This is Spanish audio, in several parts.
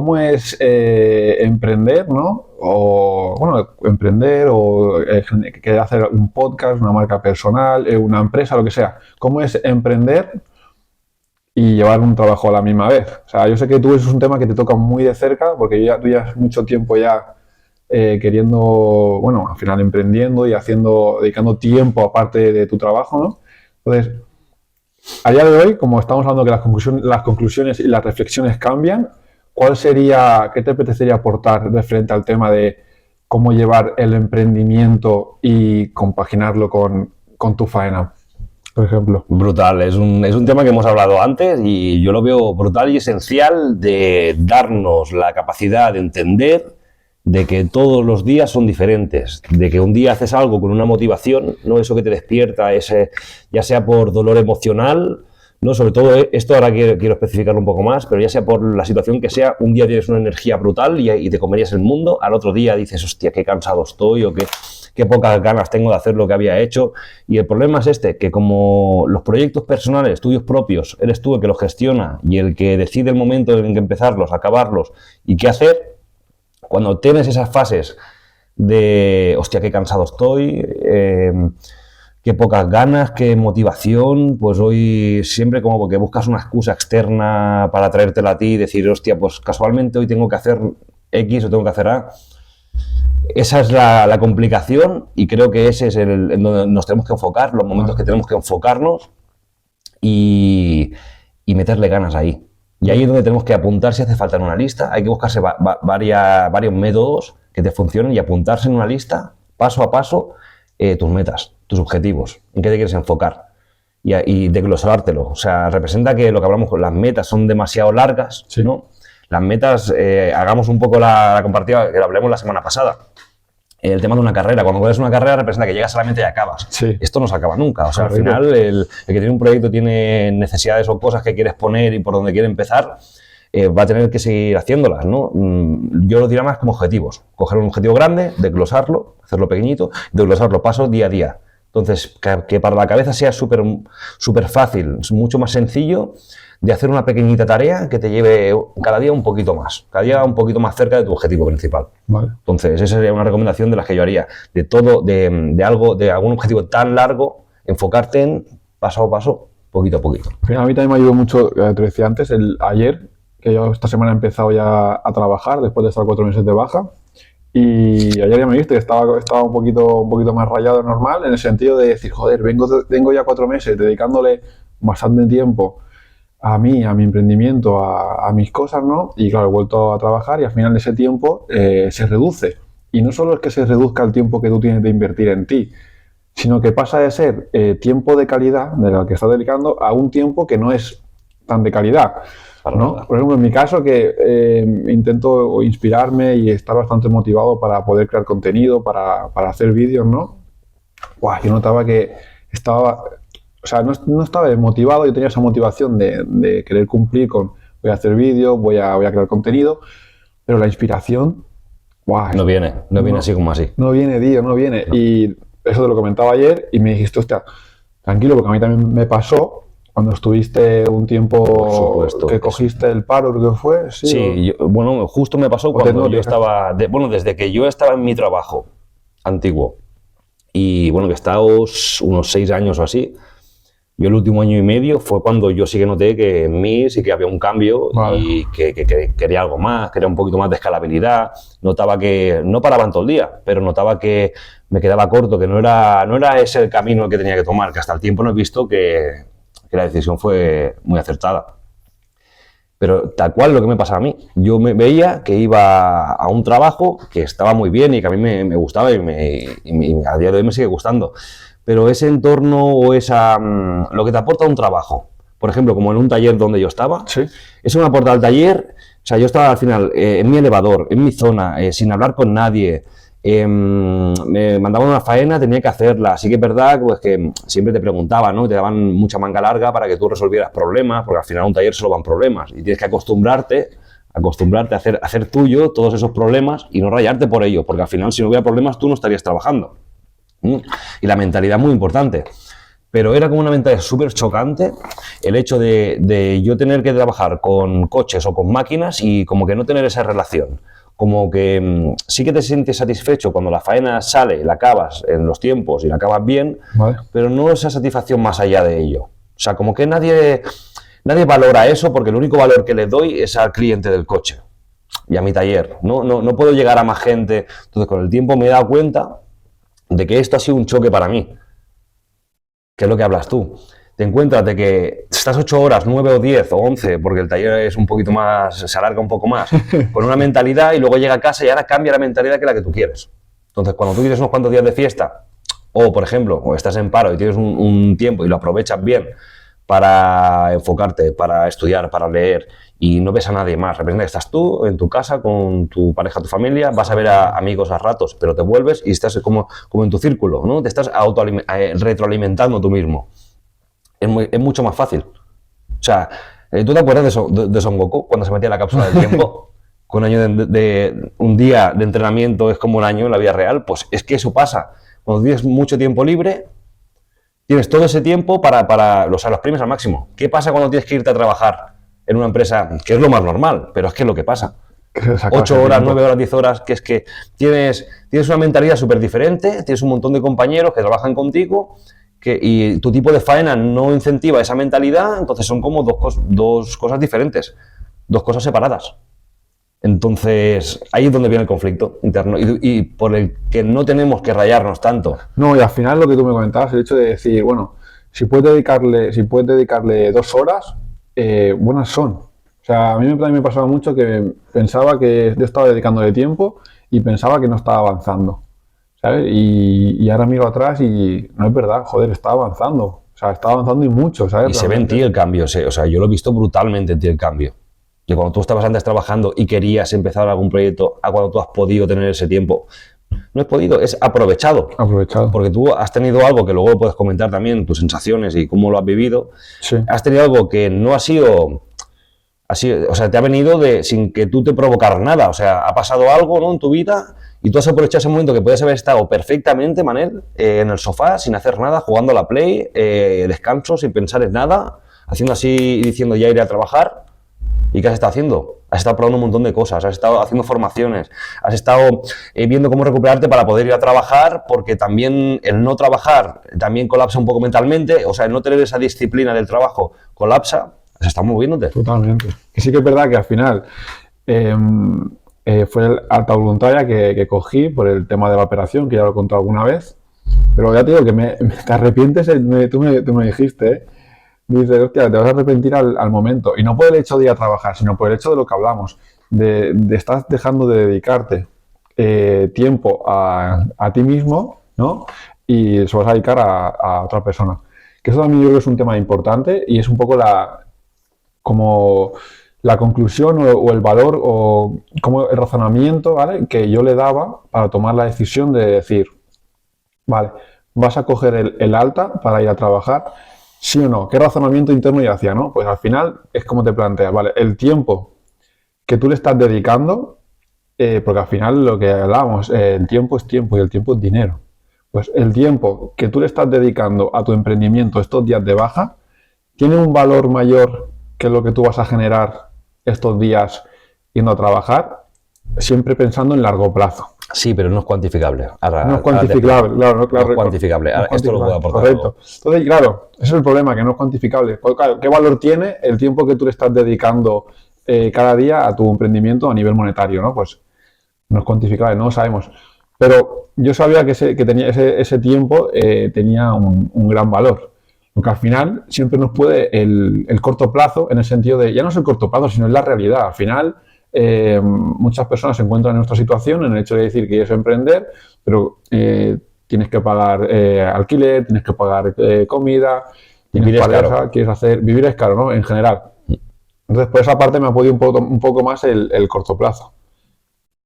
¿Cómo es emprender, ¿no? O, bueno, emprender o querer hacer un podcast, una marca personal, una empresa, lo que sea. ¿Cómo es emprender y llevar un trabajo a la misma vez? O sea, yo sé que tú eso es un tema que te toca muy de cerca porque tú ya has mucho tiempo ya queriendo, bueno, al final emprendiendo y dedicando tiempo aparte de tu trabajo, ¿no? Entonces, a día de hoy, como estamos hablando que las conclusiones y las reflexiones cambian, ¿qué te apetecería aportar referente al tema de cómo llevar el emprendimiento y compaginarlo con tu faena, por ejemplo? Brutal, es un tema que hemos hablado antes y yo lo veo brutal y esencial de darnos la capacidad de entender de que todos los días son diferentes, de que un día haces algo con una motivación, no eso que te despierta, ya sea por dolor emocional, no, sobre todo esto ahora quiero especificarlo un poco más, pero ya sea por la situación que sea, un día tienes una energía brutal y te comerías el mundo, al otro día dices, hostia, qué cansado estoy o qué pocas ganas tengo de hacer lo que había hecho. Y el problema es que como los proyectos personales, tuyos propios, eres tú el que los gestiona y el que decide el momento en que empezarlos, acabarlos y qué hacer, cuando tienes esas fases de, hostia, qué cansado estoy, qué pocas ganas, qué motivación, pues hoy siempre como que buscas una excusa externa para traértela a ti y decir, hostia, pues casualmente hoy tengo que hacer X o tengo que hacer A. Esa es la complicación y creo que ese es en donde nos tenemos que enfocar, los momentos que tenemos que enfocarnos y meterle ganas ahí. Y ahí es donde tenemos que apuntar si hace falta en una lista. Hay que buscarse varios métodos que te funcionen y apuntarse en una lista, paso a paso, tus metas, tus objetivos, en qué te quieres enfocar y desglosártelo. O sea, representa que lo que hablamos con las metas son demasiado largas, Sí. ¿no? Las metas, hagamos un poco la comparativa que lo hablamos la semana pasada. El tema de una carrera, cuando haces una carrera representa que llegas a la meta y acabas. Sí. Esto no se acaba nunca. O sea, Correcto. al final el que tiene un proyecto tiene necesidades o cosas que quieres poner y por donde quiere empezar, va a tener que seguir haciéndolas, ¿no? Yo lo diría más como objetivos. Coger un objetivo grande, desglosarlo, hacerlo pequeñito, desglosarlo paso día a día. Entonces, que para la cabeza sea súper fácil, mucho más sencillo de hacer una pequeñita tarea que te lleve cada día un poquito más cerca de tu objetivo principal. Vale. Entonces, esa sería una recomendación de las que yo haría. De todo, de algún objetivo tan largo, enfocarte en paso a paso, poquito a poquito. A mí también me ayudó mucho, te decía antes, ayer, que yo esta semana he empezado ya a trabajar después de estar 4 meses de baja. Y ayer ya me viste que estaba un poquito más rayado de normal, en el sentido de decir, joder, vengo ya 4 meses dedicándole bastante tiempo a mí, a mi emprendimiento, a mis cosas, ¿no? Y claro, he vuelto a trabajar y al final de ese tiempo se reduce. Y no solo es que se reduzca el tiempo que tú tienes de invertir en ti, sino que pasa de ser tiempo de calidad, de lo que estás dedicando, a un tiempo que no es tan de calidad, ¿no? Por ejemplo, en mi caso, que intento inspirarme y estar bastante motivado para poder crear contenido, para hacer vídeos, ¿no? Yo notaba que estaba... O sea, no estaba motivado, yo tenía esa motivación de querer cumplir con voy a hacer vídeos, voy a crear contenido, pero la inspiración... No viene así como así. No viene, tío, no viene. No. Y eso te lo comentaba ayer y me dijiste, hostia, tranquilo, porque a mí también me pasó cuando estuviste un tiempo que cogiste el paro, creo que fue. Sí, bueno, justo me pasó cuando yo estaba... desde que yo estaba en mi trabajo antiguo y bueno, que he estado unos 6 años o así. Yo el último año y medio fue cuando yo sí que noté que en mí sí que había un cambio. Vale. Y que quería algo más, quería un poquito más de escalabilidad. Notaba que no paraban todo el día, pero notaba que me quedaba corto, que no era ese el camino que tenía que tomar, que hasta el tiempo no he visto que la decisión fue muy acertada. Pero tal cual lo que me pasaba a mí. Yo me veía que iba a un trabajo que estaba muy bien y que a mí me gustaba y a día de hoy me sigue gustando. Pero ese entorno o lo que te aporta un trabajo, por ejemplo, como en un taller donde yo estaba, ¿sí? Eso me aporta al taller. O sea, yo estaba al final en mi elevador, en mi zona, sin hablar con nadie, me mandaban una faena, tenía que hacerla. Así que es verdad pues, que siempre te preguntaban, ¿no? Te daban mucha manga larga para que tú resolvieras problemas, porque al final a un taller solo van problemas y tienes que acostumbrarte a hacer tuyo todos esos problemas y no rayarte por ello, porque al final si no hubiera problemas tú no estarías trabajando. Y la mentalidad es muy importante. pero era como una mentalidad súper chocante el hecho de yo tener que trabajar con coches o con máquinas y como que no tener esa relación. Como que sí que te sientes satisfecho cuando la faena sale, la acabas en los tiempos y la acabas bien, Vale. pero no esa satisfacción más allá de ello. O sea, como que nadie valora eso porque el único valor que le doy es al cliente del coche y a mi taller. No puedo llegar a más gente. Entonces, con el tiempo me he dado cuenta de que esto ha sido un choque para mí. ¿Qué es lo que hablas tú? Te encuentras de que estás 8 horas, 9 o 10 o 11, porque el taller es un poquito más, se alarga un poco más, con una mentalidad y luego llega a casa y ahora cambia la mentalidad que la que tú quieres. Entonces, cuando tú tienes unos cuantos días de fiesta, o por ejemplo, o estás en paro y tienes un tiempo y lo aprovechas bien para enfocarte, para estudiar, para leer y no ves a nadie más, de repente estás tú en tu casa con tu pareja, tu familia, vas a ver a amigos a ratos, pero te vuelves y estás como en tu círculo, ¿no? Te estás retroalimentando tú mismo. Es mucho más fácil. O sea, ¿tú te acuerdas de Son Goku cuando se metía en la cápsula del tiempo? Con un año un día de entrenamiento es como un año en la vida real. Pues es que eso pasa. Cuando tienes mucho tiempo libre, tienes todo ese tiempo para los primes al máximo. ¿Qué pasa cuando tienes que irte a trabajar en una empresa? Que es lo más normal, pero es que es lo que pasa. 8 horas, 9 horas, 10 horas, que es que tienes una mentalidad súper diferente, tienes un montón de compañeros que trabajan contigo y tu tipo de faena no incentiva esa mentalidad, entonces son como dos cosas diferentes, dos cosas separadas. Entonces, ahí es donde viene el conflicto interno y por el que no tenemos que rayarnos tanto. No, y al final lo que tú me comentabas, el hecho de decir, bueno, si puedes dedicarle 2 horas, buenas son. O sea, a mí también me pasaba mucho que pensaba que yo estaba dedicándole tiempo y pensaba que no estaba avanzando, ¿sabes? Y ahora miro atrás y no es verdad, joder, está avanzando. O sea, está avanzando y mucho, ¿sabes? Y se ve en ti el cambio, o sea, yo lo he visto brutalmente en ti el cambio. Que cuando tú estabas antes trabajando y querías empezar algún proyecto, a cuando tú has podido tener ese tiempo, no es podido, es aprovechado. Aprovechado. Porque tú has tenido algo que luego puedes comentar también, tus sensaciones y cómo lo has vivido. Sí. Has tenido algo que no ha sido así, o sea, te ha venido sin que tú te provocaras nada. O sea, ha pasado algo, ¿no?, en tu vida y tú has aprovechado ese momento que puedes haber estado perfectamente, Manel, en el sofá, sin hacer nada, jugando a la Play, descanso, sin pensar en nada, haciendo así y diciendo ya iré a trabajar. ¿Y qué has estado haciendo? Has estado probando un montón de cosas, has estado haciendo formaciones, has estado viendo cómo recuperarte para poder ir a trabajar, porque también el no trabajar también colapsa un poco mentalmente, o sea, el no tener esa disciplina del trabajo colapsa, has estado moviéndote. Totalmente. Y sí que es verdad que al final fue el alta voluntaria que cogí por el tema de la operación, que ya lo he contado alguna vez, pero ya te digo que te arrepientes, tú me dijiste, dices, hostia, te vas a arrepentir al momento. Y no por el hecho de ir a trabajar, sino por el hecho de lo que hablamos, de estar dejando de dedicarte tiempo a ti mismo, ¿no? Y se vas a dedicar a otra persona. Que eso también yo creo que es un tema importante y es un poco como la conclusión o el valor o como el razonamiento, ¿vale?, que yo le daba para tomar la decisión de decir, vale, vas a coger el alta para ir a trabajar, ¿sí o no? ¿Qué razonamiento interno yo hacía, no? Pues al final es como te planteas, ¿vale? El tiempo que tú le estás dedicando, porque al final lo que hablábamos, el tiempo es tiempo y el tiempo es dinero. Pues el tiempo que tú le estás dedicando a tu emprendimiento estos días de baja, tiene un valor mayor que lo que tú vas a generar estos días yendo a trabajar, siempre pensando en largo plazo. Sí, pero no es cuantificable. No es cuantificable, claro. No es cuantificable. Ahora, esto lo puedo aportar. Correcto. Entonces, claro, ese es el problema, que no es cuantificable. Pues, claro, ¿qué valor tiene el tiempo que tú le estás dedicando cada día a tu emprendimiento a nivel monetario, ¿no? Pues no es cuantificable, no lo sabemos. Pero yo sabía que tenía ese tiempo tenía un gran valor. Lo que al final siempre nos puede el corto plazo, en el sentido de, ya no es el corto plazo, sino es la realidad. Al final, muchas personas se encuentran en nuestra situación, en el hecho de decir que quieres emprender, pero tienes que pagar alquiler, tienes que pagar comida, tienes pareja, quieres hacer... Vivir es caro, ¿no? En general. Entonces, por esa parte me ha podido un poco más el corto plazo.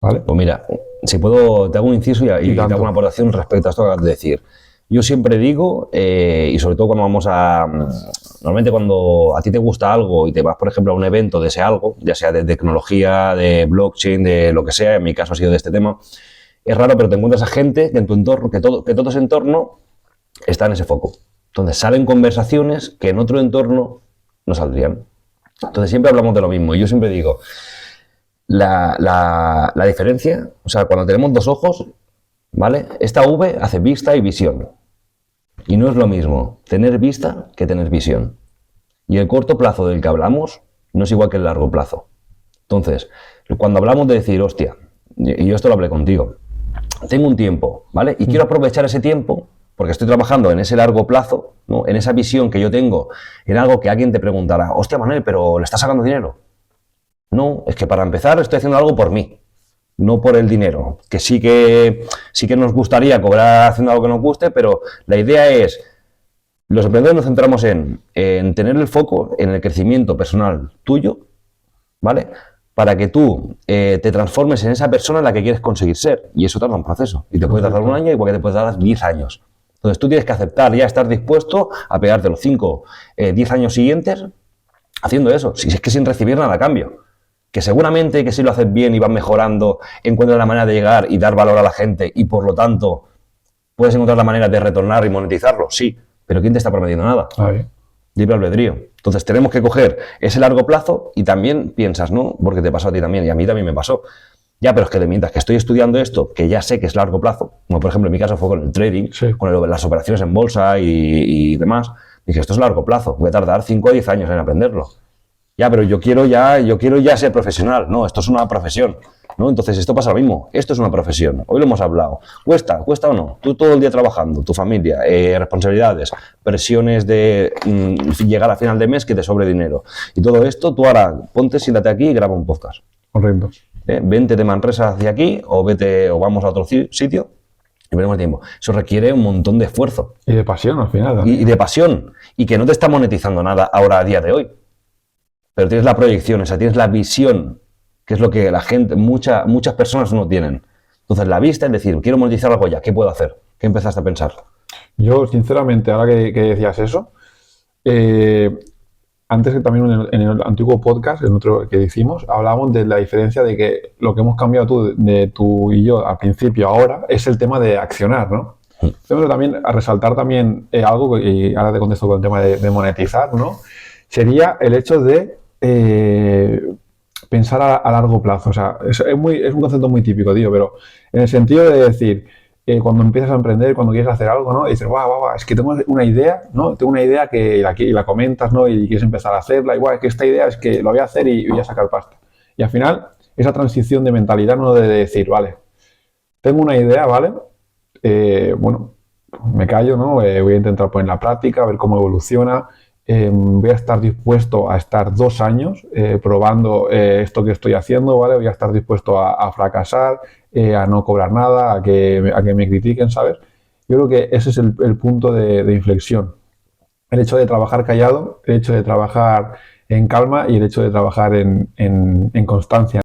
¿Vale? Pues mira, si puedo, te hago un inciso y te hago una aportación respecto a esto que acabas de decir. Yo siempre digo, y sobre todo cuando vamos normalmente cuando a ti te gusta algo y te vas, por ejemplo, a un evento de ese algo, ya sea de tecnología, de blockchain, de lo que sea, en mi caso ha sido de este tema, es raro, pero te encuentras a gente que en tu entorno, que todo ese entorno está en ese foco. Entonces salen conversaciones que en otro entorno no saldrían. Entonces siempre hablamos de lo mismo. Y yo siempre digo, la diferencia, o sea, cuando tenemos dos ojos, ¿vale? Esta V hace vista y visión. Y no es lo mismo tener vista que tener visión. Y el corto plazo del que hablamos no es igual que el largo plazo. Entonces, cuando hablamos de decir, hostia, y yo esto lo hablé contigo, tengo un tiempo, ¿vale? Y quiero aprovechar ese tiempo porque estoy trabajando en ese largo plazo, ¿no? En esa visión que yo tengo, en algo que alguien te preguntará, hostia, Manuel, pero ¿le estás sacando dinero? No, es que para empezar estoy haciendo algo por mí, no por el dinero, que sí que nos gustaría cobrar haciendo algo que nos guste, pero la idea es, los emprendedores nos centramos en tener el foco en el crecimiento personal tuyo, ¿vale? Para que tú te transformes en esa persona en la que quieres conseguir ser. Y eso tarda un proceso. Y te puede tardar un año, igual que te puede tardar 10 años. Entonces tú tienes que aceptar, ya estar dispuesto a pegarte los 5, 10 años siguientes haciendo eso. Si es que sin recibir nada a cambio. Que seguramente que si lo haces bien y vas mejorando, encuentras la manera de llegar y dar valor a la gente y por lo tanto puedes encontrar la manera de retornar y monetizarlo. Sí, pero ¿quién te está prometiendo nada? Libre albedrío. Entonces tenemos que coger ese largo plazo y también piensas, ¿no? Porque te pasó a ti también y a mí también me pasó. Ya, pero es que mientras que estoy estudiando esto, que ya sé que es largo plazo, como por ejemplo en mi caso fue con el trading, Sí. con las operaciones en bolsa y demás, dije, esto es largo plazo, voy a tardar 5 o 10 años en aprenderlo. Ya, pero yo quiero ya ser profesional. No, esto es una profesión, ¿no? Entonces esto pasa lo mismo. Esto es una profesión. Hoy lo hemos hablado. ¿Cuesta o no? Tú todo el día trabajando, tu familia, responsabilidades, presiones de llegar a final de mes que te sobre dinero. Y todo esto, tú ahora ponte, siéntate aquí y graba un podcast. Correcto. Vente de Manresa hacia aquí o vamos a otro sitio y veremos el tiempo. Eso requiere un montón de esfuerzo. Y de pasión al final. Y de pasión. Y que no te está monetizando nada ahora a día de hoy. Pero tienes la proyección, o sea, tienes la visión, que es lo que la gente, muchas personas no tienen. Entonces, la vista es decir, quiero monetizar algo ya, ¿qué puedo hacer? ¿Qué empezaste a pensar? Yo, sinceramente, ahora que decías eso, antes que también en el antiguo podcast, en otro que hicimos, hablábamos de la diferencia de que lo que hemos cambiado tú y yo al principio ahora es el tema de accionar, ¿no? Pero también a resaltar también algo, y ahora te contesto con el tema de monetizar, ¿no? Sería el hecho de pensar a largo plazo. O sea, es un concepto muy típico, tío, pero en el sentido de decir, cuando empiezas a emprender, cuando quieres hacer algo, ¿no? Y dices, guau, es que tengo una idea, ¿no? Tengo una idea que la comentas, ¿no? Y quieres empezar a hacerla. Igual, es que esta idea es que lo voy a hacer y voy a sacar pasta. Y al final, esa transición de mentalidad, ¿no? De decir, vale, tengo una idea, ¿vale? Bueno, me callo, ¿no? Voy a intentar poner en la práctica, a ver cómo evoluciona. Voy a estar dispuesto a estar 2 años probando esto que estoy haciendo, ¿vale? Voy a estar dispuesto a fracasar, a no cobrar nada, a que me critiquen, ¿sabes? Yo creo que ese es el punto de inflexión. El hecho de trabajar callado, el hecho de trabajar en calma y el hecho de trabajar en constancia.